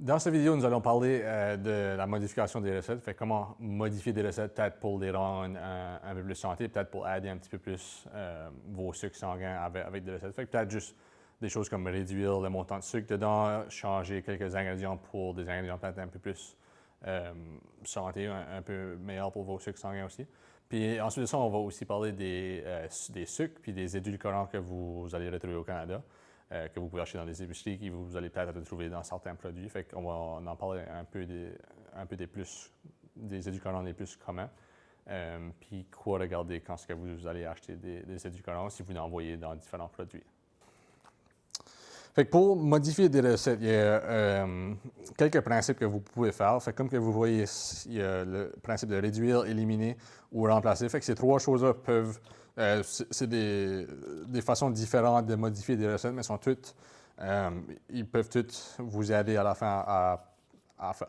Dans cette vidéo, nous allons parler de la modification des recettes. Fait comment modifier des recettes, peut-être pour les rendre un peu plus santé, peut-être pour aider un petit peu plus vos sucres sanguins avec des recettes. Fait que peut-être juste des choses comme réduire le montant de sucre dedans, changer quelques ingrédients pour des ingrédients peut-être un peu plus santé, un peu meilleurs pour vos sucres sanguins aussi. Puis ensuite de ça, on va aussi parler des sucres puis des édulcorants que vous allez retrouver au Canada. Que vous pouvez acheter dans les épiceries, que vous allez peut-être retrouver dans certains produits. Fait qu'on va en parler un peu des édulcorants les plus communs. Puis quoi regarder quand ce que vous allez acheter des édulcorants si vous en voyez dans différents produits. Fait que pour modifier des recettes, il y a quelques principes que vous pouvez faire. Fait que comme que vous voyez, il y a le principe de réduire, éliminer ou remplacer. Fait que ces trois choses-là peuvent c'est des façons différentes de modifier des recettes, mais ils peuvent toutes vous aider à la fin à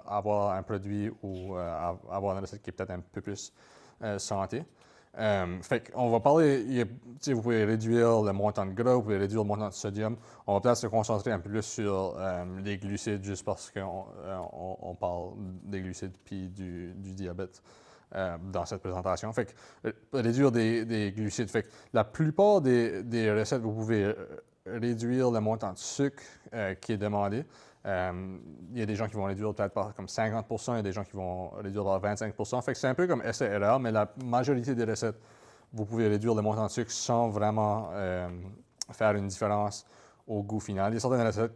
avoir un produit ou à avoir une recette qui est peut-être un peu plus santé. Fait qu'on va parler, vous pouvez réduire le montant de gras, vous pouvez réduire le montant de sodium. On va peut-être se concentrer un peu plus sur les glucides, juste parce qu'on parle des glucides puis du diabète. Dans cette présentation. Fait que réduire des glucides. Fait que la plupart des recettes, vous pouvez réduire le montant de sucre qui est demandé. Il y a des gens qui vont réduire peut-être par comme 50%, il y a des gens qui vont réduire par 25%. Fait que c'est un peu comme essai-erreur, mais la majorité des recettes, vous pouvez réduire le montant de sucre sans vraiment faire une différence au goût final. Il y a certaines recettes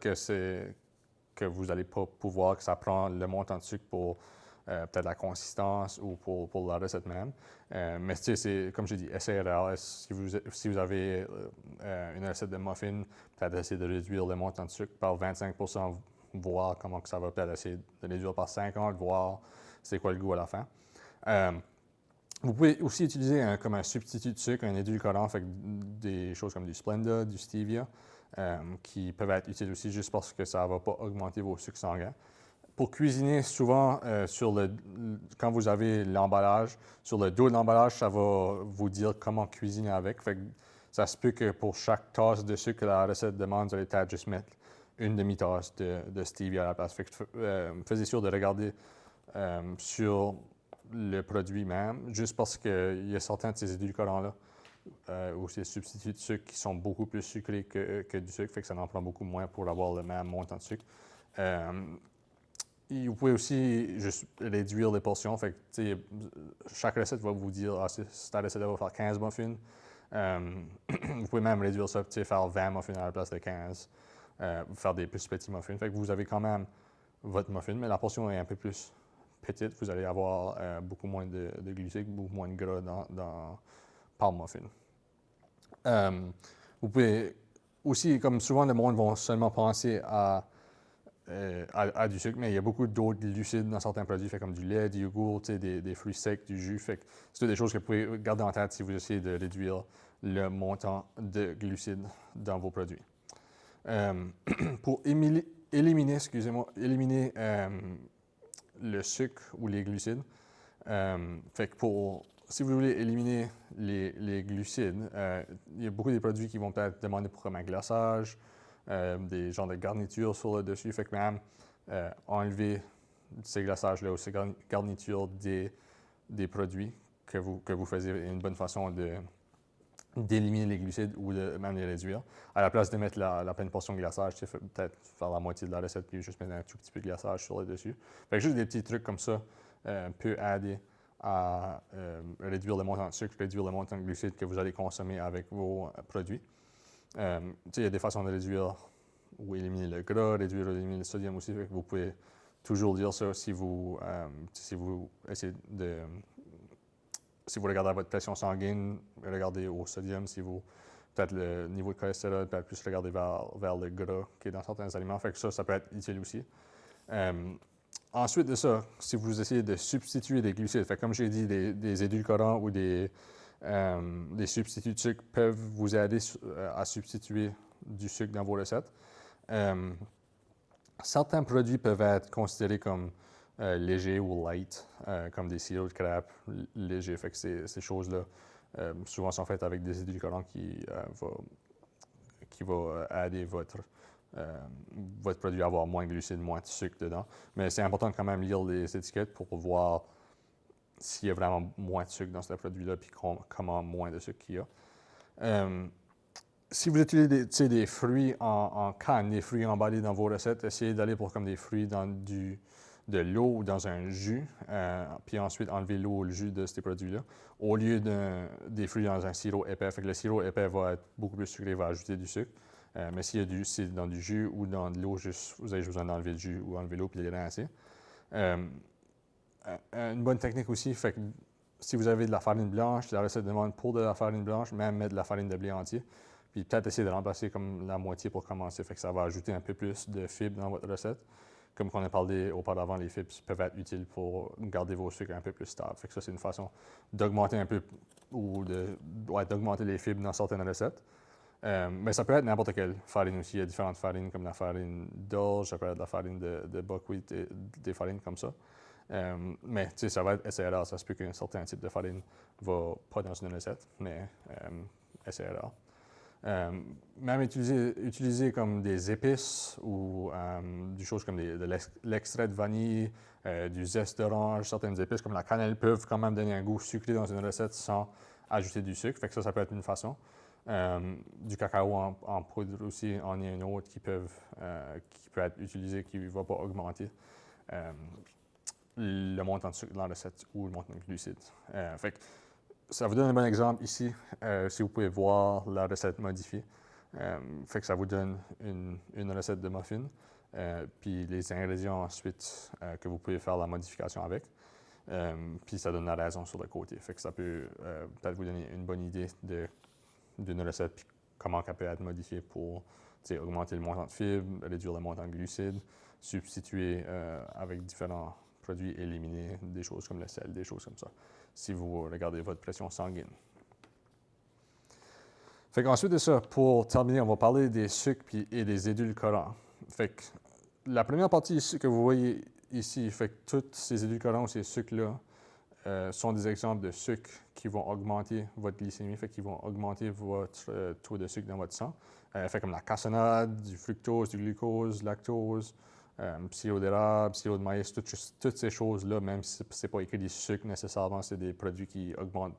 que vous n'allez pas pouvoir, que ça prend le montant de sucre pour peut-être la consistance ou pour la recette même. Mais c'est, comme j'ai dit, essai-erreur. Si vous avez une recette de muffin, peut-être essayer de réduire le montant de sucre par 25%, voir comment que ça va, peut-être essayer de réduire par 50%, voir c'est quoi le goût à la fin. Vous pouvez aussi utiliser comme un substitut de sucre, un édulcorant, fait des choses comme du Splenda, du Stevia, qui peuvent être utiles aussi juste parce que ça ne va pas augmenter vos sucres sanguins. Pour cuisiner, souvent, quand vous avez l'emballage, sur le dos de l'emballage, ça va vous dire comment cuisiner avec. Fait que ça se peut que pour chaque tasse de sucre que la recette demande, vous allez peut-être juste mettre une demi-tasse de stevia à la place. Fait que faites sûr de regarder sur le produit même, juste parce qu'il y a certains de ces édulcorants-là ou ces substituts de sucre qui sont beaucoup plus sucrés que du sucre, fait que ça en prend beaucoup moins pour avoir le même montant de sucre. Vous pouvez aussi juste réduire les portions. Fait que, chaque recette va vous dire cette recette va faire 15 muffins. Vous pouvez même réduire ça, faire 20 muffins à la place de 15. Faire des plus petits muffins. Fait que vous avez quand même votre muffin, mais la portion est un peu plus petite. Vous allez avoir beaucoup moins de glucides, beaucoup moins de gras par muffin. Vous pouvez aussi, comme souvent le monde vont seulement penser à du sucre, mais il y a beaucoup d'autres glucides dans certains produits, fait comme du lait, du yogourt, des fruits secs, du jus. Fait que c'est des choses que vous pouvez garder en tête si vous essayez de réduire le montant de glucides dans vos produits. Pour éliminer le sucre ou les glucides, fait que si vous voulez éliminer les glucides, il y a beaucoup de produits qui vont peut-être demander pour comme un glaçage, des genres de garnitures sur le dessus. Fait que même enlever ces glaçages-là ou ces garnitures des produits que vous faisiez une bonne façon d'éliminer les glucides ou de même les réduire. À la place de mettre la pleine portion de glaçage, peut-être faire la moitié de la recette puis juste mettre un tout petit peu de glaçage sur le dessus. Fait que juste des petits trucs comme ça peut aider à réduire le montant de sucre, réduire le montant de glucides que vous allez consommer avec vos produits. Il y a des façons de réduire ou éliminer le gras, réduire ou éliminer le sodium aussi. Vous pouvez toujours dire ça si vous essayez si vous regardez votre pression sanguine, regardez au sodium. Si vous peut-être le niveau de cholestérol, peut-être plus regarder vers le gras qui est dans certains aliments. Fait que ça peut être utile aussi. Ensuite de ça, si vous essayez de substituer des glucides, fait comme j'ai dit, des édulcorants ou des substituts de sucre peuvent vous aider à substituer du sucre dans vos recettes. Certains produits peuvent être considérés comme légers ou light, comme des sirops de crêpes légers. Fait que ces choses-là souvent sont faites avec des édulcorants qui vont aider votre votre produit va avoir moins de glucides, moins de sucre dedans. Mais c'est important de quand même lire les étiquettes pour voir s'il y a vraiment moins de sucre dans ce produit-là, puis comment moins de sucre qu'il y a. Si vous utilisez des fruits en canne, des fruits emballés dans vos recettes, essayez d'aller pour comme des fruits dans de l'eau ou dans un jus, puis ensuite enlever l'eau ou le jus de ces produits-là, au lieu des fruits dans un sirop épais. Fait que le sirop épais va être beaucoup plus sucré, va ajouter du sucre. Mais s'il y a c'est dans du jus ou dans de l'eau, vous avez besoin d'enlever le jus ou enlever l'eau puis les rincer. Une bonne technique aussi, fait que si vous avez de la farine blanche, la recette demande pour de la farine blanche, même mettre de la farine de blé entier. Puis peut-être essayer de remplacer comme la moitié pour commencer. Fait que ça va ajouter un peu plus de fibres dans votre recette. Comme on a parlé auparavant, les fibres peuvent être utiles pour garder vos sucres un peu plus stables. Fait que ça, c'est une façon d'augmenter un peu ou d'augmenter les fibres dans certaines recettes. Mais ça peut être n'importe quelle farine aussi. Il y a différentes farines comme la farine d'orge, ça peut être la farine de buckwheat, des farines comme ça. Mais ça va être assez rare. Ça se peut qu'un certain type de farine ne va pas dans une recette, mais assez rare. Même utiliser comme des épices ou des choses comme de l'extrait de vanille, du zeste d'orange, certaines épices comme la cannelle peuvent quand même donner un goût sucré dans une recette sans ajouter du sucre. Fait que ça peut être une façon. Du cacao en poudre aussi, en y a une autre qui peut être utilisé, qui ne va pas augmenter le montant de sucre dans la recette ou le montant de glucides. Fait que ça vous donne un bon exemple ici, si vous pouvez voir la recette modifiée. Fait que ça vous donne une recette de muffin, puis les ingrédients ensuite que vous pouvez faire la modification avec. Puis ça donne la raison sur le côté. Fait que ça peut peut-être vous donner une bonne idée d'une recette, puis comment elle peut être modifiée pour augmenter le montant de fibres, réduire le montant de glucides, substituer avec différents produits, éliminer des choses comme le sel, des choses comme ça, si vous regardez votre pression sanguine. Fait qu'ensuite de ça, pour terminer, on va parler des sucres et des édulcorants. Fait que la première partie ici, que vous voyez ici, fait que tous ces édulcorants ou ces sucres-là sont des exemples de sucres qui vont augmenter votre glycémie, fait qu'ils vont augmenter votre taux de sucre dans votre sang. Fait comme la cassonade, du fructose, du glucose, lactose, sirop d'érable, sirop de maïs, toutes ces choses-là, même si ce n'est pas écrit des sucres nécessairement, c'est des produits qui augmentent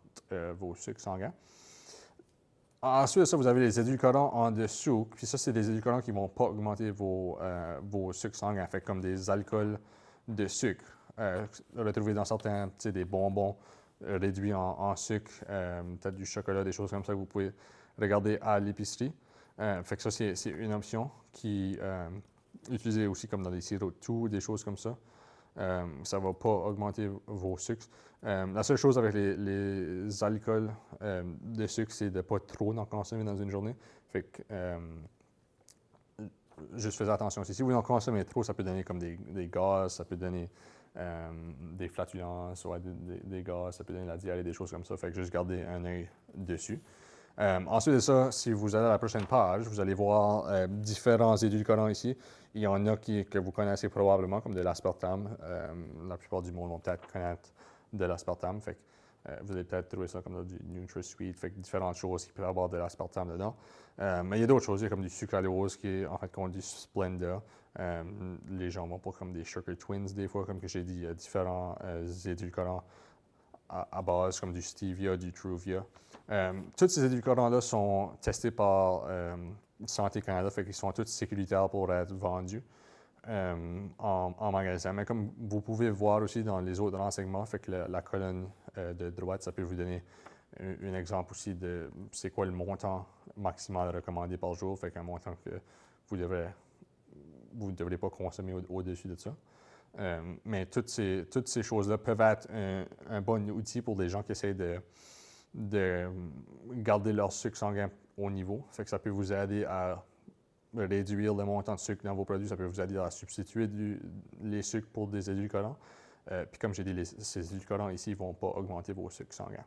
vos sucres sanguins. Ensuite, ça, vous avez les édulcorants en dessous, puis ça, c'est des édulcorants qui ne vont pas augmenter vos sucres sanguins, fait comme des alcools de sucre. Retrouvés dans certains, des bonbons réduits en sucre, peut-être du chocolat, des choses comme ça que vous pouvez regarder à l'épicerie. Fait que ça, c'est une option qui utilisée aussi comme dans des sirops de tout, des choses comme ça. Ça ne va pas augmenter vos sucres. La seule chose avec les alcools de sucre, c'est de ne pas trop en consommer dans une journée. Fait que juste faites attention. Si vous en consommez trop, ça peut donner comme des gaz, ça peut donner des flatulences, des gaz, ça peut donner la diarrhée, des choses comme ça. Fait que juste garder un œil dessus. Ensuite de ça, si vous allez à la prochaine page, vous allez voir différents édulcorants ici. Il y en a que vous connaissez probablement, comme de l'aspartame. La plupart du monde vont peut-être connaître de l'aspartame. Fait que, vous allez peut-être trouver ça comme du NutraSweet, fait que différentes choses qui peuvent avoir de l'aspartame dedans. Mais il y a d'autres choses, comme du sucralose qui est en fait comme du Splenda. Les gens vont pas comme des Sugar Twins des fois, comme que j'ai dit, il y a différents édulcorants à base, comme du Stevia, du Truvia. Tous ces édulcorants-là sont testés par Santé Canada, fait qu'ils sont tous sécuritaires pour être vendus en magasin. Mais comme vous pouvez voir aussi dans les autres renseignements, fait que la colonne de droite, ça peut vous donner un exemple aussi de c'est quoi le montant maximal recommandé par jour, fait qu'un montant que vous ne devrez pas consommer au-dessus de ça. Mais toutes ces choses-là peuvent être un bon outil pour des gens qui essayent de garder leur sucre sanguin au niveau. Fait que ça peut vous aider à réduire le montant de sucre dans vos produits. Ça peut vous aider à substituer les sucres pour des édulcorants. Puis comme j'ai dit, ces édulcorants ici ne vont pas augmenter vos sucres sanguins.